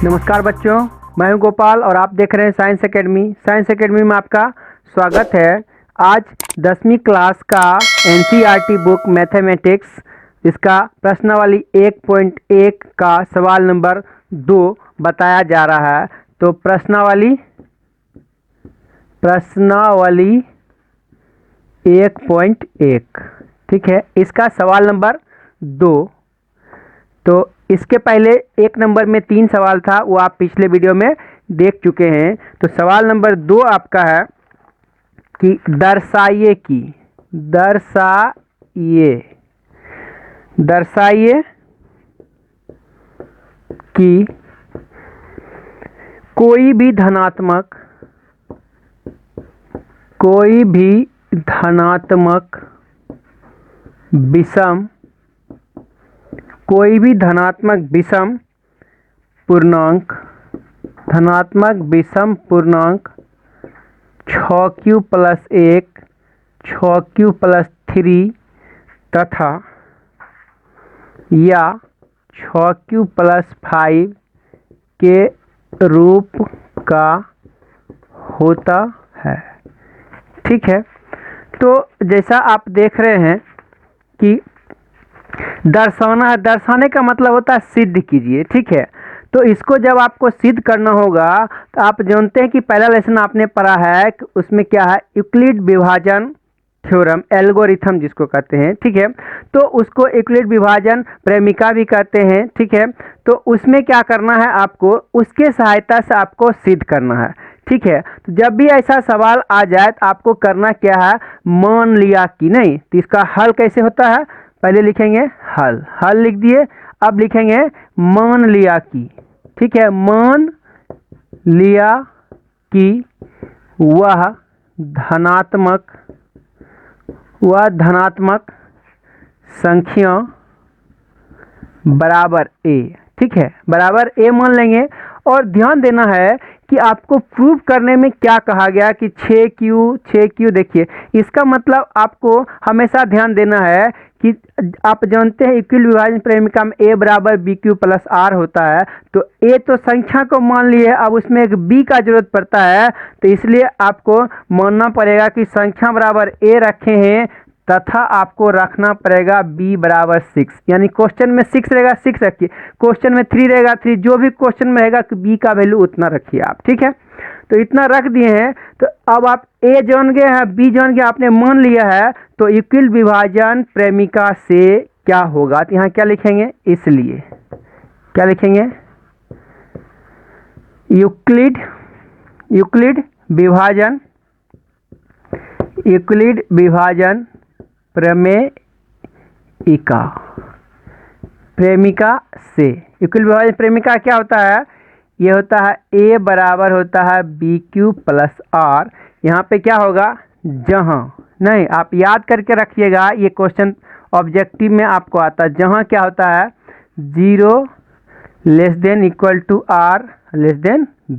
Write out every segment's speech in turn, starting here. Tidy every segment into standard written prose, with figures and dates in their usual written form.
नमस्कार बच्चों, मैं हूं गोपाल और आप देख रहे हैं साइंस एकेडमी। साइंस एकेडमी में आपका स्वागत है। आज 10वीं क्लास का एनसीईआरटी बुक मैथमेटिक्स, इसका प्रश्नावली 1.1 का सवाल नंबर 2 बताया जा रहा है। तो प्रश्नावली 1.1, ठीक है, इसका सवाल नंबर 2। तो इसके पहले 1 नंबर में 3 सवाल था, वो आप पिछले वीडियो में देख चुके हैं। तो सवाल नंबर 2 आपका है कि दर्शाइए कि कोई भी धनात्मक विषम पूर्णांक 6q + 1, 6q + 3 तथा या 6q + 5 के रूप का होता है। ठीक है, तो जैसा आप देख रहे हैं कि दर्शाना है। दर्शाने का मतलब होता है सिद्ध कीजिए। ठीक है, तो इसको जब आपको सिद्ध करना होगा तो आप जानते हैं कि पहला लेसन आपने पढ़ा है कि उसमें क्या है, यूक्लिड विभाजन थ्योरम, एल्गोरिथम जिसको कहते हैं। ठीक है, तो उसको यूक्लिड विभाजन प्रेमिका भी कहते हैं। ठीक है, तो उसमें क्या करना है, आपको उसके सहायता से आपको सिद्ध करना है। ठीक है, तो जब भी ऐसा सवाल आ जाए तो आपको करना क्या है, मान लिया कि नहीं। तो इसका हल कैसे होता है, पहले लिखेंगे हल लिख दिए। अब लिखेंगे मान लिया कि। ठीक है, मान लिया कि वह धनात्मक संख्या बराबर ए। ठीक है, बराबर ए मान लेंगे। और ध्यान देना है कि आपको प्रूव करने में क्या कहा गया कि 6q। देखिए, इसका मतलब आपको हमेशा ध्यान देना है कि आप जानते हैं यूक्लिड विभाजन प्रेमिका में a बराबर bq + r होता है। तो a तो संख्या को मान लिए, अब उसमें एक b का जरूरत पड़ता है, तो इसलिए आपको मानना पड़ेगा कि संख्या बराबर a रखे हैं तथा आपको रखना पड़ेगा b बराबर 6। यानी क्वेश्चन में 6 रहेगा, 6 रखिए। क्वेश्चन में 3 रहेगा, 3। जो भी क्वेश्चन में रहेगा कि b का वैल्यू उतना रखिए आप। ठीक है, तो इतना रख दिए हैं। तो अब आप a जान गए हैं, b जान गए, आपने मान लिया है। तो यूक्लिड विभाजन प्रेमिका से क्या होगा, तो यहाँ क्या लिखेंगे, इसलिए क्या लिखेंगे, यूक्लिड विभाजन प्रेमिका से। यूक्लिड विभाजन प्रेमिका क्या होता है, ये होता है a बराबर होता है bq + r। यहाँ पे क्या होगा, जहाँ नहीं, आप याद करके रखिएगा, ये क्वेश्चन ऑब्जेक्टिव में आपको आता है। जहाँ क्या होता है, 0 ≤ r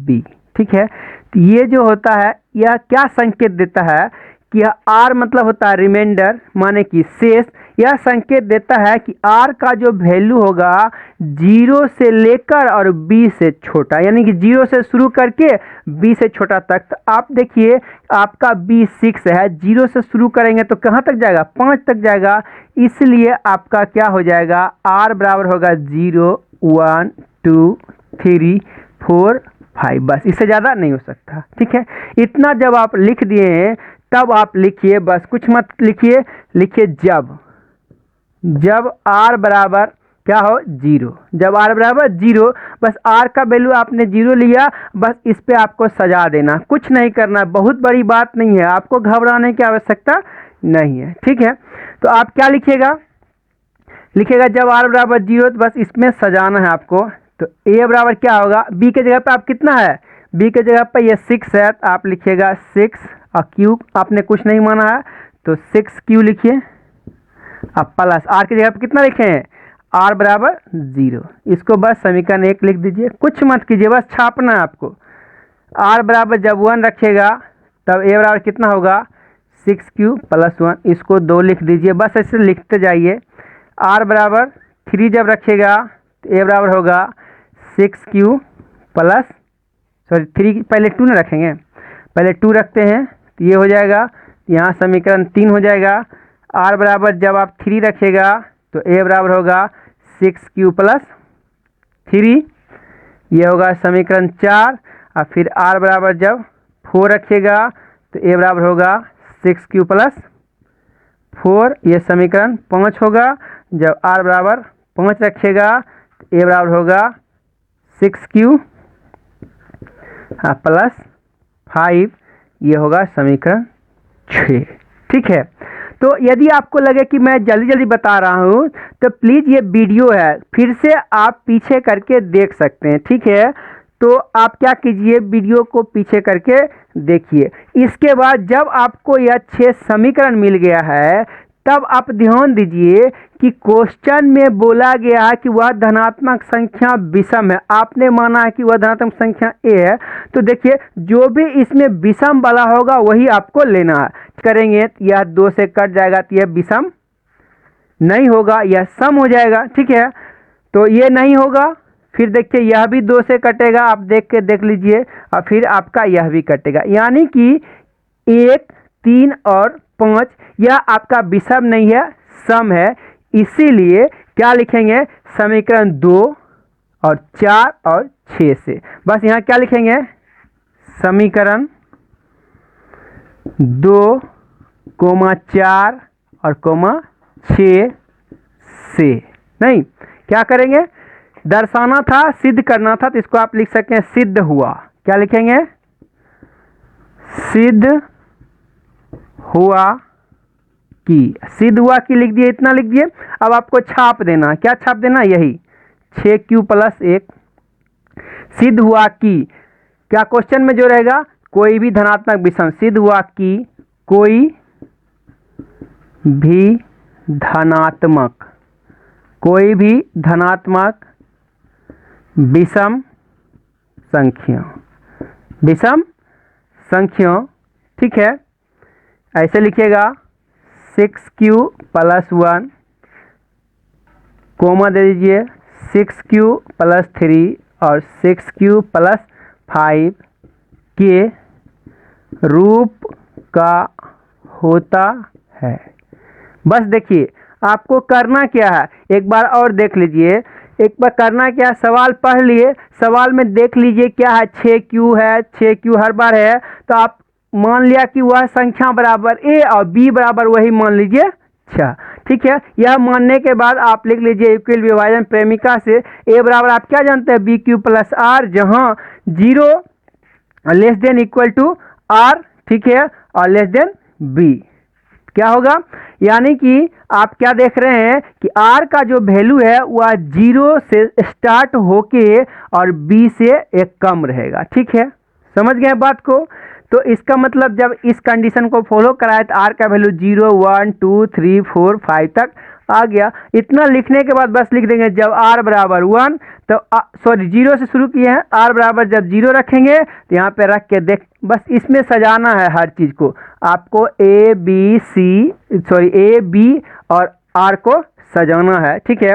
b। ठीक है, तो ये जो होता है, यह क्या संकेत देता है कि यह r मतलब होता है रिमाइंडर, माने कि शेष। यह संकेत देता है कि r का जो वैल्यू होगा 0 से लेकर और b से छोटा, यानी कि 0 से शुरू करके b से छोटा तक। तो आप देखिए, आपका b 6 है, 0 से शुरू करेंगे तो कहाँ तक जाएगा, 5 तक जाएगा। इसलिए आपका क्या हो जाएगा, r बराबर होगा 0 1 2 3 4 5, बस इससे ज़्यादा नहीं हो सकता। ठीक है, इतना जब आप लिख दिए हैं तब आप लिखिए, बस कुछ मत लिखिए जब r बराबर क्या हो, 0। जब r बराबर 0, बस r का वैल्यू आपने 0 लिया, बस इस पे आपको सजा देना, कुछ नहीं करना। बहुत बड़ी बात नहीं है, आपको घबराने की आवश्यकता नहीं है। ठीक है, तो आप क्या लिखिएगा जब r बराबर 0, तो बस इसमें सजाना है आपको। तो a बराबर क्या होगा, b के जगह पे आप कितना है, b के जगह पे ये 6 है, तो आप लिखिएगा 6 और q आपने कुछ नहीं माना है तो 6q लिखिए। अब प्लस r की जगह पे कितना लिखे हैं, r बराबर 0। इसको बस समीकरण 1 लिख दीजिए, कुछ मत कीजिए, बस छापना है आपको। r बराबर जब 1 रखिएगा तब a बराबर कितना होगा, 6q + 1। इसको 2 लिख दीजिए, बस ऐसे लिखते जाइए। r बराबर 3 जब रखिएगा तो a बराबर होगा 6q प्लस सॉरी 3 पहले 2 ना रखेंगे, पहले 2 रखते हैं तो ये हो जाएगा, यहाँ समीकरण 3 हो जाएगा। r बराबर जब आप 3 रखेगा तो a बराबर होगा 6q प्लस 3, ये होगा समीकरण 4। और फिर r बराबर जब 4 रखिएगा तो a बराबर होगा 6q प्लस 4, ये समीकरण 5 होगा। जब r बराबर 5 रखिएगा तो a बराबर होगा 6q प्लस 5, ये होगा समीकरण 6। ठीक है, तो यदि आपको लगे कि मैं जल्दी जल्दी बता रहा हूँ तो प्लीज़ ये वीडियो है फिर से आप पीछे करके देख सकते हैं। ठीक है, तो आप क्या कीजिए, वीडियो को पीछे करके देखिए। इसके बाद जब आपको यह 6 समीकरण मिल गया है तब आप ध्यान दीजिए कि क्वेश्चन में बोला गया है कि वह धनात्मक संख्या विषम है, आपने माना है कि वह धनात्मक संख्या a है, तो देखिए जो भी इसमें विषम वाला होगा वही आपको लेना है। करेंगे तो यह 2 से कट जाएगा तो यह विषम नहीं होगा, यह सम हो जाएगा। ठीक है, तो ये नहीं होगा। फिर देखिए यह भी 2 से कटेगा, आप देख लीजिए, और फिर आपका यह भी कटेगा, यानी कि 1, 3 और 5 यह आपका विषम नहीं है, सम है। इसीलिए क्या लिखेंगे, समीकरण 2 और 4 और 6 से, बस यहाँ क्या लिखेंगे, समीकरण 2, 4 और 6 से। नहीं, क्या करेंगे, दर्शाना था, सिद्ध करना था, तो इसको आप लिख सकते हैं सिद्ध हुआ। क्या लिखेंगे, सिद्ध हुआ कि, सिद्ध हुआ कि लिख दिए, इतना लिख दिए। अब आपको छाप देना, क्या छाप देना, यही 6q प्लस 1। सिद्ध हुआ कि, क्या क्वेश्चन में जो रहेगा, कोई भी धनात्मक विषम, सिद्ध हुआ कि कोई भी धनात्मक, कोई भी धनात्मक विषम संख्या, विषम संख्या। ठीक है, ऐसे लिखिएगा 6q प्लस 1, कोमा दे दीजिए 6q प्लस 3 और 6q प्लस 5 के रूप का होता है। बस देखिए आपको करना क्या है, एक बार और देख लीजिए, एक बार करना क्या है, सवाल पढ़ लिए, सवाल में देख लीजिए क्या है, 6q है, 6q हर बार है, तो आप मान लिया कि वह संख्या बराबर a और b बराबर वही मान लीजिए 6। ठीक है, यह मानने के बाद आप लिख लीजिए इक्वल विभाजन प्रेमिका से a बराबर आप क्या जानते हैं, bq प्लस r, जहां 0 less than equal to r, ठीक है, और लेस देन b। क्या होगा, यानी कि आप क्या देख रहे हैं कि r का जो वैल्यू है वह 0 से स्टार्ट होके और b से एक कम रहेगा। ठीक है, समझ गए बात को। तो इसका मतलब जब इस कंडीशन को फॉलो कराए तो r का वैल्यू 0, 1, 2, 3, 4, 5 तक आ गया। इतना लिखने के बाद बस लिख देंगे जब r बराबर 1, तो सॉरी 0 से शुरू किए हैं, r बराबर जब 0 रखेंगे तो यहाँ पे रख के देख, बस इसमें सजाना है हर चीज़ को, आपको a b और r को सजाना है। ठीक है,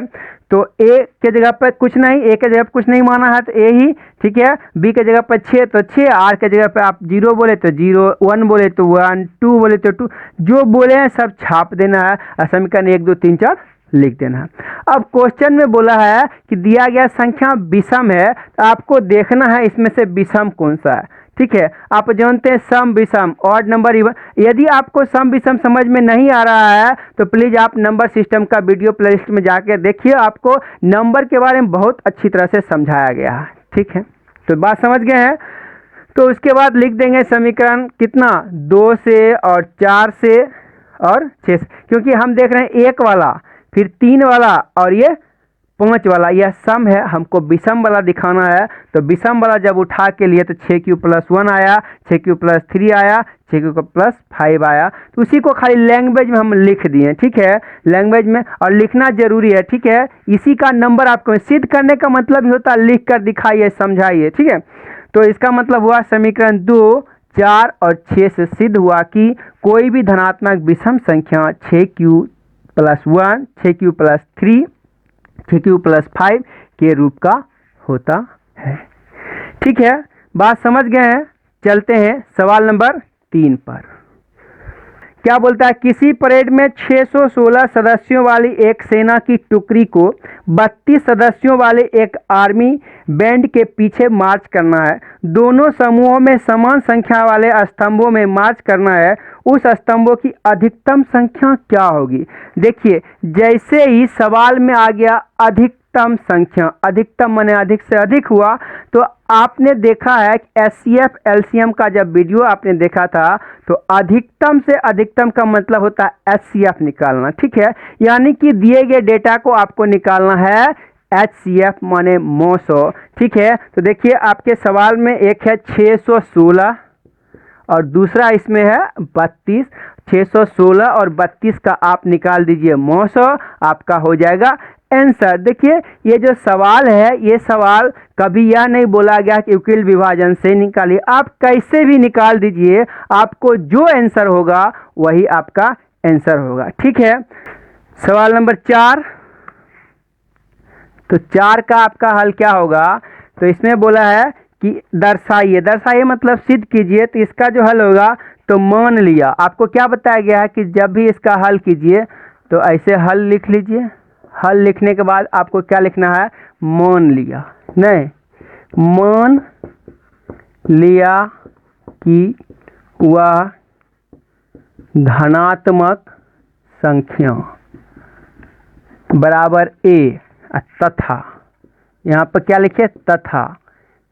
तो a के जगह पर कुछ नहीं, a के जगह पर कुछ नहीं माना है तो a ही, ठीक है, b के जगह पर 6 तो 6, r के जगह पर आप 0 बोले तो 0, 1 बोले तो 1, 2 बोले तो 2, जो बोले हैं सब छाप देना है और समीकरण 1, 2, 3, 4 लिख देना है। अब क्वेश्चन में बोला है कि दिया गया संख्या विषम है, तो आपको देखना है इसमें से विषम कौन सा है। ठीक है, आप जानते हैं सम विषम, ऑड नंबर इवन। यदि आपको सम विषम समझ में नहीं आ रहा है तो प्लीज़ आप नंबर सिस्टम का वीडियो प्लेलिस्ट में जाके देखिए, आपको नंबर के बारे में बहुत अच्छी तरह से समझाया गया है। ठीक है, तो बात समझ गए हैं। तो उसके बाद लिख देंगे समीकरण कितना, 2 से और 4 से और 6 से, क्योंकि हम देख रहे हैं 1 वाला, फिर 3 वाला और ये 5 वाला, यह सम है, हमको विषम वाला दिखाना है। तो विषम वाला जब उठा के लिए तो 6q प्लस 1 आया, 6q प्लस 3 आया, 6q प्लस 5 आया, तो उसी को खाली लैंग्वेज में हम लिख दिए। ठीक है, लैंग्वेज में और लिखना जरूरी है। ठीक है, इसी का नंबर आपको सिद्ध करने का मतलब ही होता है लिख कर दिखाइए, समझाइए। ठीक है, तो इसका मतलब हुआ समीकरण 2, 4 और 6 से सिद्ध हुआ कि कोई भी धनात्मक विषम संख्या 6q plus 1, 6q plus 3, 6q plus 5 के रूप का होता है। ठीक है, बात समझ गए हैं। चलते हैं सवाल नंबर 3 पर। क्या बोलता है, किसी परेड में 616 सदस्यों वाली एक सेना की टुकड़ी को 32 सदस्यों वाले एक आर्मी बैंड के पीछे मार्च करना है। दोनों समूहों में समान संख्या वाले स्तंभों में मार्च करना है। उस स्तंभों की अधिकतम संख्या क्या होगी? देखिए, जैसे ही सवाल में आ गया अधिकतम संख्या, अधिकतम माने अधिक से अधिक हुआ, तो आपने देखा है कि एचसीएफ एलसीएम का जब वीडियो आपने देखा था तो अधिकतम से अधिकतम का मतलब होता है एचसीएफ निकालना। ठीक है, यानी कि दिए गए डेटा को आपको निकालना है एचसीएफ माने 900। ठीक है, तो देखिए आपके सवाल में एक है 616 और दूसरा इसमें है 32। 616 और 32 का आप निकाल दीजिए 900, आपका हो जाएगा आंसर। देखिए, ये जो सवाल है, ये सवाल कभी यह नहीं बोला गया कि यूक्लिड विभाजन से निकालिए, आप कैसे भी निकाल दीजिए, आपको जो आंसर होगा वही आपका आंसर होगा। ठीक है, सवाल नंबर 4। तो 4 का आपका हल क्या होगा? तो इसमें बोला है कि दर्शाइए, दर्शाइए मतलब सिद्ध कीजिए। तो इसका जो हल होगा, तो मान लिया, आपको क्या बताया गया है कि जब भी इसका हल कीजिए तो ऐसे हल लिख लीजिए। हल लिखने के बाद आपको क्या लिखना है? मान लिया, नहीं, मान लिया कि वह धनात्मक संख्या बराबर ए, तथा यहाँ पर क्या लिखे? तथा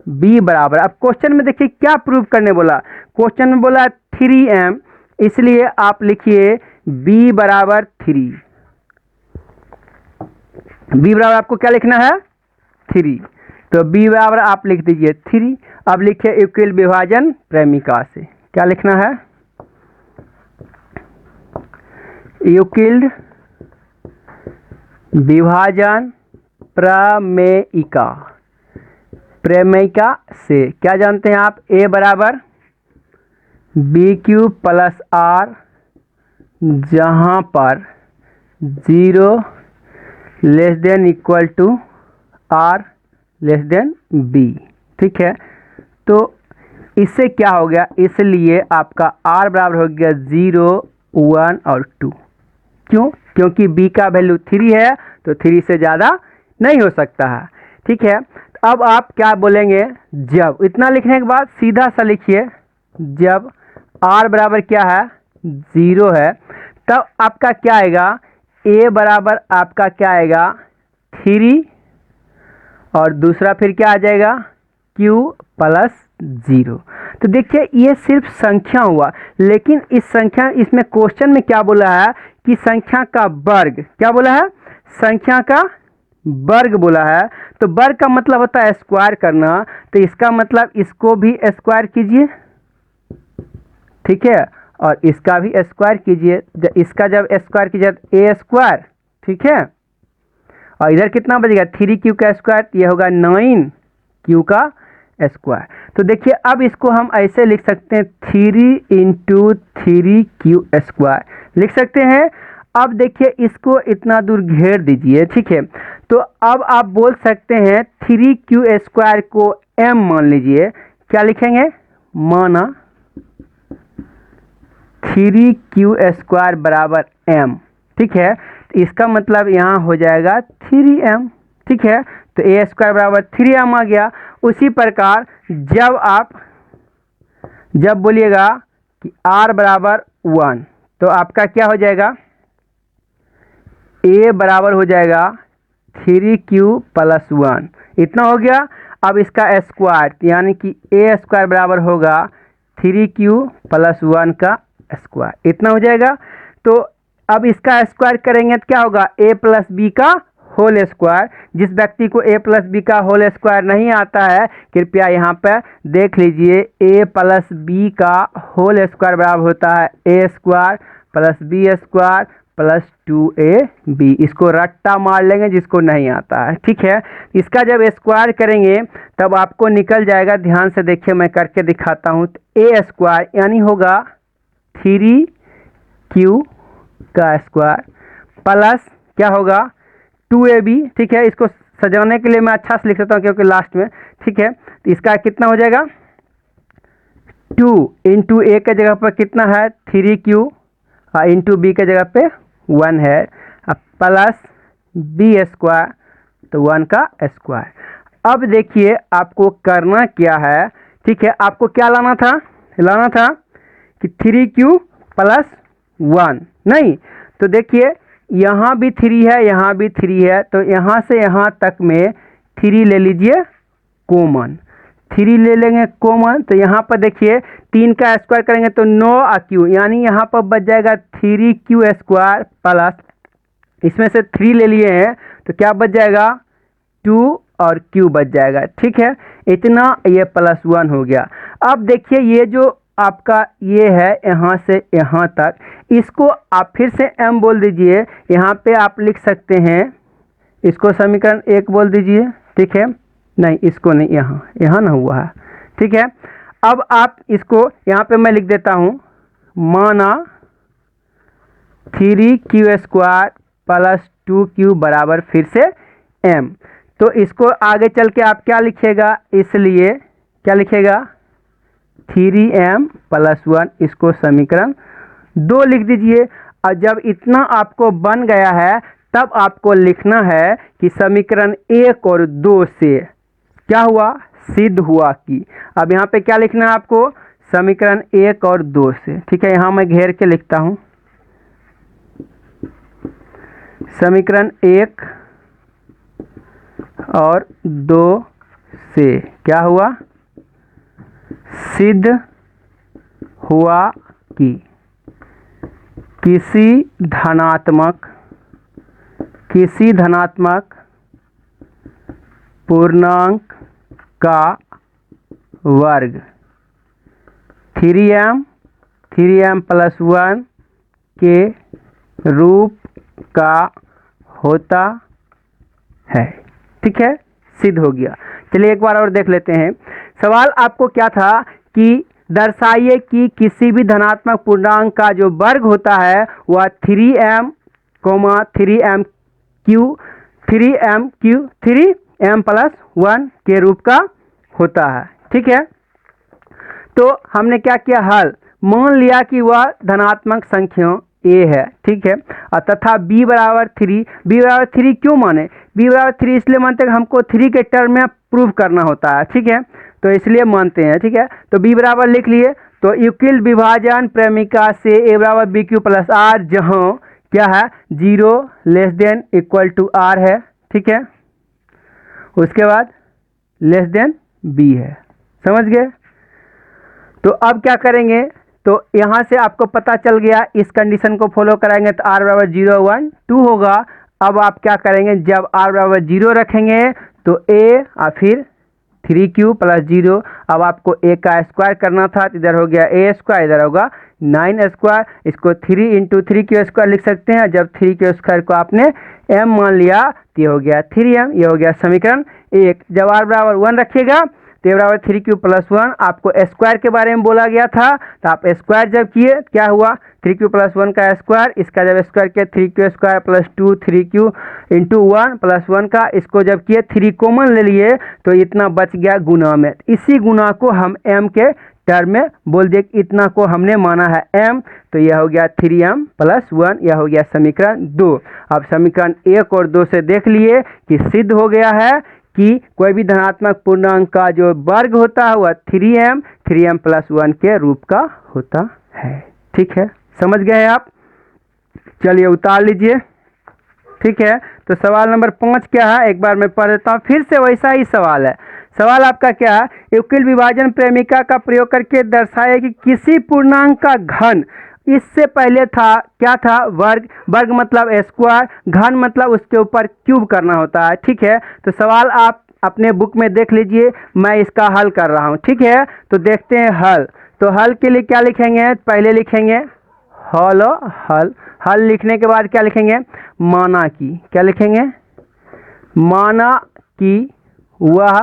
बी बराबर। अब क्वेश्चन में देखिए क्या प्रूव करने बोला, क्वेश्चन में बोला 3m, इसलिए आप लिखिए बी बराबर 3। बी बराबर आपको क्या लिखना है? 3। तो बी बराबर आप लिख दीजिए 3। अब लिखिए यूक्लिड विभाजन प्रमेयिका से, क्या लिखना है? यूक्लिड विभाजन प्रमेयिका, प्रमेयिका से क्या जानते हैं आप? ए बराबर बी क्यूब प्लस आर, जहां पर 0 less than equal to r less than b. ठीक है, तो इससे क्या हो गया? इसलिए आपका आर बराबर हो गया 0, 1 और 2। क्यों? क्योंकि बी का वैल्यू 3 है, तो 3 से ज़्यादा नहीं हो सकता है। ठीक है, अब आप क्या बोलेंगे? जब, इतना लिखने के बाद सीधा सा लिखिए, जब आर बराबर क्या है? 0 है, तब आपका क्या आएगा? ए बराबर आपका क्या आएगा? 3 और दूसरा फिर क्या आ जाएगा? Q plus 0। तो देखिए ये सिर्फ संख्या हुआ, लेकिन इस संख्या, इसमें क्वेश्चन में क्या बोला है कि संख्या का वर्ग, क्या बोला है? संख्या का वर्ग बोला है। तो वर्ग का मतलब होता है स्क्वायर करना, तो इसका मतलब इसको भी स्क्वायर कीजिए। ठीक है, और इसका भी स्क्वायर कीजिए। इसका जब स्क्वायर कीजिए तो ए स्क्वायर, ठीक है, और इधर कितना बचेगा? 3q का स्क्वायर, ये होगा 9q का स्क्वायर। तो देखिए अब इसको हम ऐसे लिख सकते हैं 3 इंटू 3q स्क्वायर लिख सकते हैं। अब देखिए इसको इतना दूर घेर दीजिए। ठीक है, तो अब आप बोल सकते हैं 3q स्क्वायर को m मान लीजिए। क्या लिखेंगे? माना 3q स्क्वायर बराबर m। ठीक है, तो इसका मतलब यहाँ हो जाएगा 3m। ठीक है, तो ए स्क्वायर बराबर 3m आ गया। उसी प्रकार जब बोलिएगा कि r बराबर 1, तो आपका क्या हो जाएगा? a बराबर हो जाएगा 3q प्लस 1, इतना हो गया। अब इसका स्क्वायर, यानी कि a स्क्वायर बराबर होगा 3q प्लस 1 का स्क्वायर, इतना हो जाएगा। तो अब इसका स्क्वायर करेंगे तो क्या होगा? a प्लस बी का होल स्क्वायर। जिस व्यक्ति को a प्लस बी का होल स्क्वायर नहीं आता है, कृपया यहाँ पर देख लीजिए, a प्लस बी का होल स्क्वायर बराबर होता है a square plus b square plus 2ab। इसको रट्टा मार लेंगे जिसको नहीं आता है। ठीक है, इसका जब स्क्वायर करेंगे तब आपको निकल जाएगा। ध्यान से देखिए, मैं करके दिखाता हूँ। तो a स्क्वायर यानी होगा 3q का स्क्वायर प्लस क्या होगा? 2ab। ठीक है, इसको सजाने के लिए मैं अच्छा से लिख सकता हूँ क्योंकि लास्ट में, ठीक है। तो इसका कितना हो जाएगा, 2 इंटू ए के जगह पर कितना है 3q और इंटू बी के जगह पे 1 है, अब प्लस बी स्क्वायर, तो 1 का स्क्वायर। अब देखिए आपको करना क्या है, ठीक है, आपको क्या लाना था कि 3q प्लस 1, नहीं तो देखिए यहाँ भी 3 है, यहाँ भी 3 है, तो यहाँ से यहाँ तक में 3 ले लीजिए कॉमन, 3 ले लेंगे कॉमन, तो यहाँ पर देखिए 3 का स्क्वायर करेंगे तो 9q, यानी यहाँ पर बच जाएगा 3q स्क्वायर प्लस, इसमें से 3 ले लिए हैं तो क्या बच जाएगा 2 और q बच जाएगा, ठीक है। इतना ये +1 हो गया। अब देखिए ये जो आपका ये है यहाँ से यहाँ तक, इसको आप फिर से m बोल दीजिए, यहाँ पे आप लिख सकते हैं इसको समीकरण 1 बोल दीजिए, ठीक है, नहीं इसको नहीं, यहाँ ना हुआ है, ठीक है। अब आप इसको यहाँ पे मैं लिख देता हूँ, माना 3q स्क्वायर प्लस 2q बराबर फिर से m, तो इसको आगे चल के आप क्या लिखिएगा, इसलिए क्या लिखेगा 3m प्लस 1, इसको समीकरण 2 लिख दीजिए। और जब इतना आपको बन गया है तब आपको लिखना है कि समीकरण 1 और 2 से क्या हुआ, सिद्ध हुआ कि, अब यहाँ पे क्या लिखना है आपको, समीकरण 1 और 2 से, ठीक है। यहाँ मैं घेर के लिखता हूँ, समीकरण 1 और 2 से क्या हुआ, सिद्ध हुआ कि किसी धनात्मक पूर्णांक का वर्ग 3m प्लस 1 के रूप का होता है, ठीक है, सिद्ध हो गया। चलिए एक बार और देख लेते हैं। सवाल आपको क्या था कि दर्शाइए कि किसी भी धनात्मक पूर्णांक का जो वर्ग होता है वह 3m प्लस 1 के रूप का होता है, ठीक है। तो हमने क्या किया, हल मान लिया कि वह धनात्मक संख्या a है, ठीक है, और तथा b बराबर 3 क्यों माने, b बराबर 3 इसलिए मानते हैं कि हमको 3 के टर्म में प्रूव करना होता है, ठीक है, तो इसलिए मानते हैं, ठीक है। तो b बराबर लिख लिए, तो यूक्लिड विभाजन प्रेमिका से a बराबर बी क्यू प्लस आर, जहाँ क्या है 0 less than equal to r है, ठीक है, उसके बाद लेस देन b है, समझ गए। तो अब क्या करेंगे, तो यहाँ से आपको पता चल गया, इस कंडीशन को फॉलो कराएंगे तो r बराबर 0 1 2 होगा। अब आप क्या करेंगे, जब r बराबर 0 रखेंगे तो a और फिर 3q प्लस 0, अब आपको a का स्क्वायर करना था, तो इधर हो गया a स्क्वायर, इधर होगा 9 स्क्वायर, इसको 3 इंटू 3q स्क्वायर लिख सकते हैं। जब 3q स्क्वायर को आपने m मान लिया तो ये हो गया 3m, ये हो गया समीकरण 1। जब r बराबर 1 रखिएगा तो बराबर 3q प्लस 1, आपको स्क्वायर के बारे में बोला गया था, तो आप स्क्वायर जब किए क्या हुआ 3q प्लस 1 का स्क्वायर, इसका जब स्क्वायर किया 3q square plus 2 3q into 1 plus 1 का, इसको जब किए 3 कॉमन ले लिए तो इतना बच गया गुना में, इसी गुना को हम m के टर्म में बोल दिए, इतना को हमने माना है m, तो यह हो गया 3m प्लस 1, यह हो गया समीकरण 2। अब समीकरण 1 और 2 से देख लिए कि सिद्ध हो गया है कि कोई भी धनात्मक पूर्णांक का जो वर्ग होता है वह 3m प्लस 1 के रूप का होता है, ठीक है, समझ गए आप। चलिए उतार लीजिए, ठीक है। तो सवाल नंबर 5 क्या है, एक बार मैं पढ़ देता हूँ, फिर से वैसा ही सवाल है। सवाल आपका क्या है, यूक्लिड विभाजन प्रेमिका का प्रयोग करके दर्शाए कि किसी पूर्णांक का घन, इससे पहले था क्या था, वर्ग मतलब स्क्वायर, घन मतलब उसके ऊपर क्यूब करना होता है, ठीक है। तो सवाल आप अपने बुक में देख लीजिए, मैं इसका हल कर रहा हूँ, ठीक है। तो देखते हैं हल। तो हल के लिए क्या लिखेंगे, पहले लिखेंगे हल लिखने के बाद क्या लिखेंगे, माना कि, क्या लिखेंगे, माना कि वह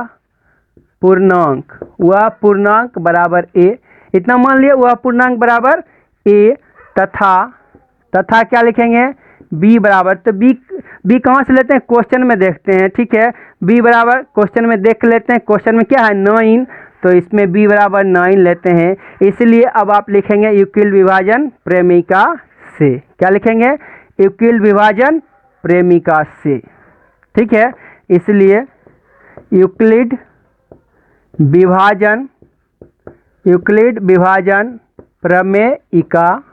पूर्णांक बराबर a, इतना मान लिया, वह पूर्णांक बराबर a, तथा क्या लिखेंगे, बी बराबर, तो बी कहाँ से लेते हैं, क्वेश्चन में देखते हैं, ठीक है। बी बराबर क्वेश्चन में देख लेते हैं, क्वेश्चन में क्या है 9, तो इसमें बी बराबर 9 लेते हैं। इसलिए अब आप लिखेंगे यूक्लिड विभाजन प्रेमिका से, क्या लिखेंगे, यूक्लिड विभाजन प्रेमिका से, ठीक है। इसलिए यूक्लिड विभाजन प्रमेयिका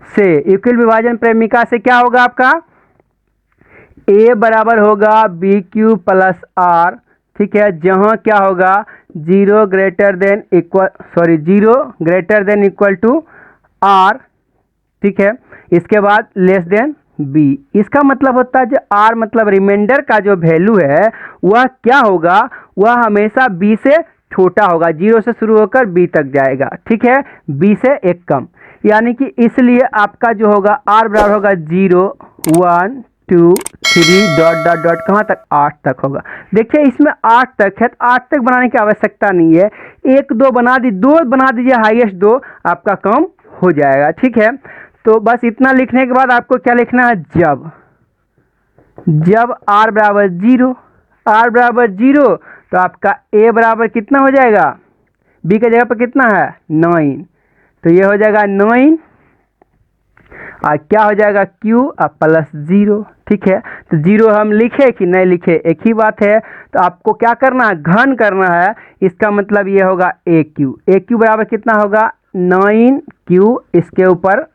से, यूक्लिड विभाजन प्रेमिका से क्या होगा आपका, ए बराबर होगा बी क्यू प्लस आर, ठीक है, जहां क्या होगा 0 greater than equal to r, ठीक है। इसके बाद लेस देन बी। इसका मतलब होता है जो आर मतलब रिमाइंडर का जो वैल्यू है वह क्या होगा, वह हमेशा बी से छोटा होगा, 0 से शुरू होकर बी तक जाएगा, ठीक है, बी से एक कम। यानी कि इसलिए आपका जो होगा आर बराबर होगा 0 1 2 3 डॉट डॉट डॉट कहाँ तक, 8 तक होगा। देखिए इसमें 8 तक है, तो 8 तक बनाने की आवश्यकता नहीं है, 1 2 बना दी, 2 बना दीजिए, हाईएस्ट 2, आपका काम हो जाएगा, ठीक है। तो बस इतना लिखने के बाद आपको क्या लिखना है, जब आर बराबर 0, तो आपका ए बराबर कितना हो जाएगा, बी के जगह पर कितना है 9, तो ये हो जाएगा 9 और क्या हो जाएगा क्यू और प्लस 0, ठीक है। तो 0 हम लिखे कि नहीं लिखे एक ही बात है, तो आपको क्या करना है, घन करना है। इसका मतलब ये होगा ए क्यू बराबर कितना होगा 9 क्यू, इसके ऊपर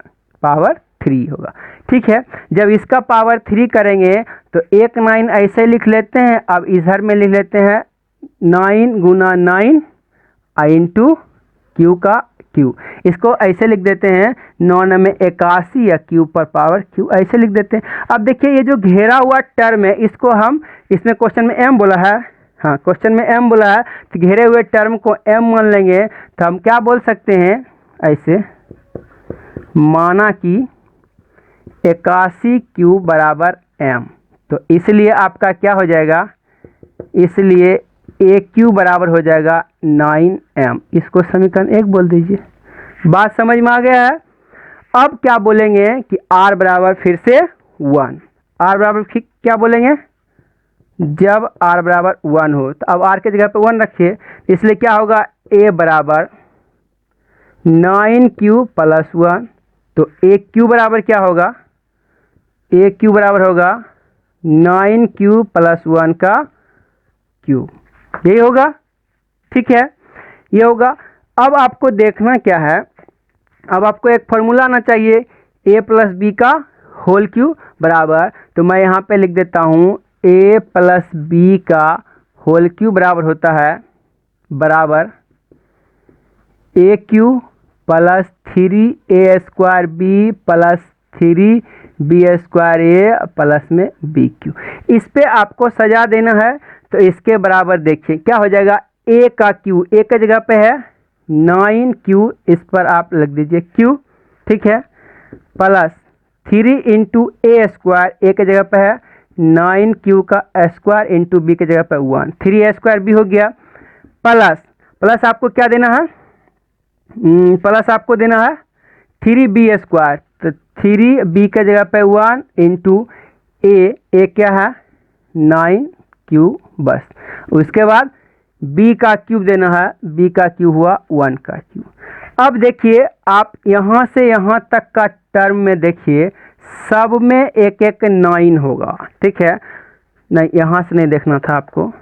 पावर 3 होगा, ठीक है। जब इसका पावर 3 करेंगे तो 1 9 ऐसे लिख लेते हैं। अब इधर में लिख लेते हैं 9 गुना 9 इंटू क्यू का क्यू, इसको ऐसे लिख देते हैं 9 में 81 या क्यू पर पावर क्यू, ऐसे लिख देते हैं। अब देखिए ये जो घेरा हुआ टर्म है इसको हम, इसमें क्वेश्चन में एम बोला है, हाँ क्वेश्चन में एम बोला है, तो घेरे हुए टर्म को एम मान लेंगे। तो हम क्या बोल सकते हैं, ऐसे माना कि 81 क्यू बराबर एम, तो इसलिए आपका क्या हो जाएगा, इसलिए ए क्यू बराबर हो जाएगा 9m। इसको समीकरण 1 बोल दीजिए। बात समझ में आ गया है। अब क्या बोलेंगे कि r बराबर फिर से 1, r बराबर क्या बोलेंगे, जब r बराबर 1 हो, तो अब r के जगह पे 1 रखिए, इसलिए क्या होगा a बराबर 9q प्लस 1, तो ए क्यू बराबर क्या होगा, ए क्यू बराबर होगा 9q प्लस 1 का क्यूब, यही होगा, ठीक है, ये होगा। अब आपको देखना क्या है, अब आपको एक फॉर्मूला आना चाहिए, a प्लस बी का होल क्यूब बराबर, तो मैं यहाँ पे लिख देता हूँ a प्लस बी का होल क्यूब बराबर होता है बराबर A cube plus 3a square B plus 3b square A plus में बी क्यू। इस पे आपको सजा देना है, तो इसके बराबर देखिए क्या हो जाएगा, a का क्यू, a के जगह पे है 9q, इस पर आप लिख दीजिए q, ठीक है, plus 3 into A square, a के जगह पे है 9q का स्क्वायर इंटू बी के जगह पे 1, 3a स्क्वायर भी हो गया, प्लस आपको क्या देना है, प्लस आपको देना है 3b स्क्वायर, तो 3b के जगह पे 1 इंटू ए क्या है 9q, बस। उसके बाद b का क्यूब देना है, b का क्यूब हुआ 1 का क्यूब। अब देखिए आप यहाँ से यहाँ तक का टर्म में देखिए सब में एक एक 9 होगा, ठीक है, नहीं यहाँ से नहीं देखना था आपको,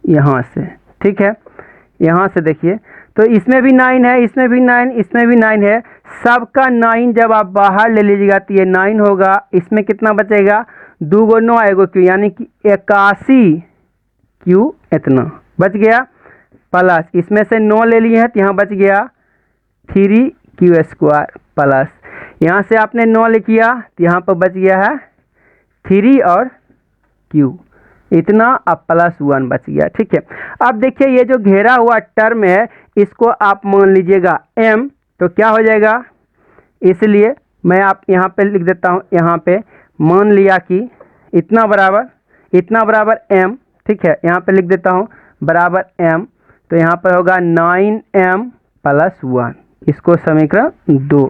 यहाँ से, ठीक है, यहाँ से देखिए, तो इसमें भी 9 है, इसमें भी 9, इसमें भी 9 है, सबका 9 जब आप बाहर ले लीजिएगा तो ये 9 होगा, इसमें कितना बचेगा 2 गो 9 एगो क्यू, यानी कि 81 क्यू इतना बच गया, प्लस इसमें से 9 ले लिए हैं तो यहाँ बच गया 3q स्क्वायर, प्लस यहाँ से आपने 9 लिख लिया तो यहाँ पर बच गया है 3 और q, इतना, अब प्लस 1 बच गया, ठीक है। अब देखिए ये जो घेरा हुआ टर्म है इसको आप मान लीजिएगा m, तो क्या हो जाएगा, इसलिए मैं आप यहाँ पे लिख देता हूँ, यहाँ पे मान लिया कि इतना बराबर m, ठीक है, यहाँ पे लिख देता हूँ बराबर m, तो यहाँ पर होगा 9m प्लस 1, इसको समीकरण 2।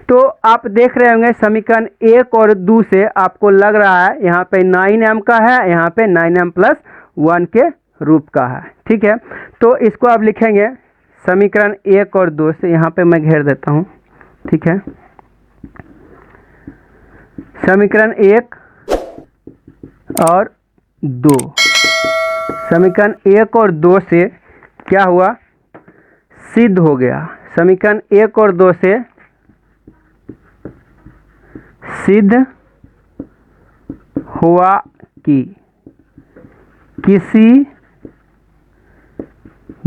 तो आप देख रहे होंगे समीकरण 1 और 2 से आपको लग रहा है यहाँ पे 9m का है, यहाँ पे 9m प्लस 1 के रूप का है। ठीक है, तो इसको आप लिखेंगे समीकरण 1 और 2 से, यहाँ पे मैं घेर देता हूँ। ठीक है, समीकरण 1 और 2, समीकरण 1 और 2 से क्या हुआ, सिद्ध हो गया। समीकरण 1 और 2 से सिद्ध हुआ कि किसी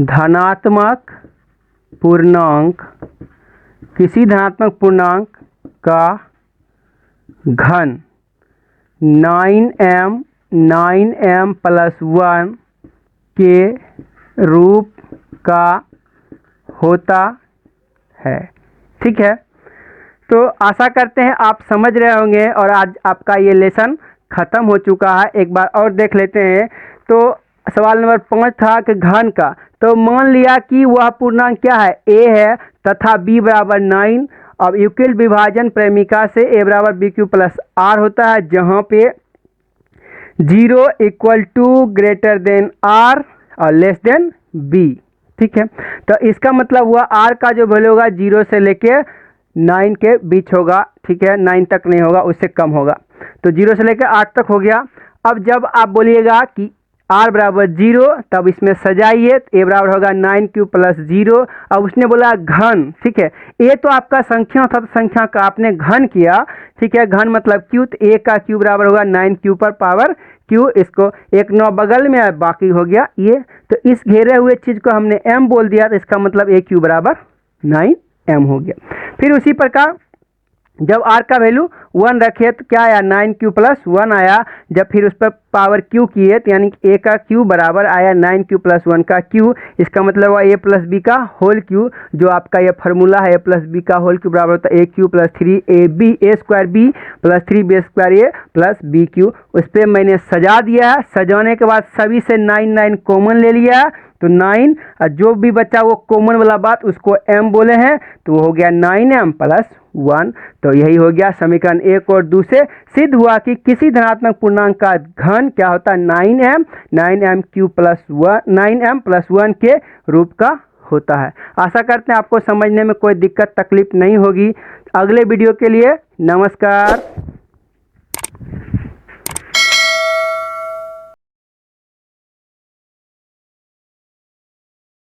धनात्मक पूर्णांक का घन 9m प्लस 1 के रूप का होता है। ठीक है, तो आशा करते हैं आप समझ रहे होंगे और आज आपका ये लेसन ख़त्म हो चुका है। एक बार और देख लेते हैं। तो सवाल नंबर 5 था कि घन का, तो मान लिया कि वह पूर्णांक क्या है, a है तथा b बराबर 9। अब यूक्लिड विभाजन प्रेमिका से a बराबर बी क्यू प्लस r होता है, जहाँ पे 0 equal to greater than r और लेस देन b। ठीक है, तो इसका मतलब हुआ r का जो वैल्यू होगा 0 से लेके 9 के बीच होगा। ठीक है, 9 तक नहीं होगा, उससे कम होगा। तो 0 से लेकर 8 तक हो गया। अब जब आप बोलिएगा कि r बराबर 0, तब इसमें सजाइए, a बराबर होगा 9 प्लस 0। अब उसने बोला घन। ठीक है, a तो आपका संख्या था, तो संख्या का आपने घन किया। ठीक है, घन मतलब क्यू, तो a का क्यू बराबर होगा 9 पर पावर क्यू। इसको 1 9 बगल में है, बाकी हो गया ये। तो इस घेरे हुए चीज़ को हमने m बोल दिया, तो इसका मतलब a क्यू बराबर 9m हो गया। फिर उसी प्रकार जब r का वैल्यू 1 रखे तो क्या आया, 9 प्लस 1 आया। जब फिर उस पर पावर q किए तो यानी कि a का q बराबर आया 9 प्लस 1 का q। इसका मतलब हुआ a प्लस बी का होल q, जो आपका ये फार्मूला है, a प्लस बी का होल q बराबर होता है a plus 3ab a square b plus 3b square a plus b cube. उस पर मैंने सजा दिया है। सजाने के बाद सभी से 9 कॉमन ले लिया, तो 9 और जो भी बचा वो कॉमन वाला बात उसको m बोले हैं, तो वो हो गया 9m प्लस 1। तो यही हो गया समीकरण 1 और 2 से सिद्ध हुआ कि किसी धनात्मक पूर्णांक का घन क्या होता है, 9m प्लस 1 के रूप का होता है। आशा करते हैं आपको समझने में कोई दिक्कत तकलीफ नहीं होगी। अगले वीडियो के लिए नमस्कार।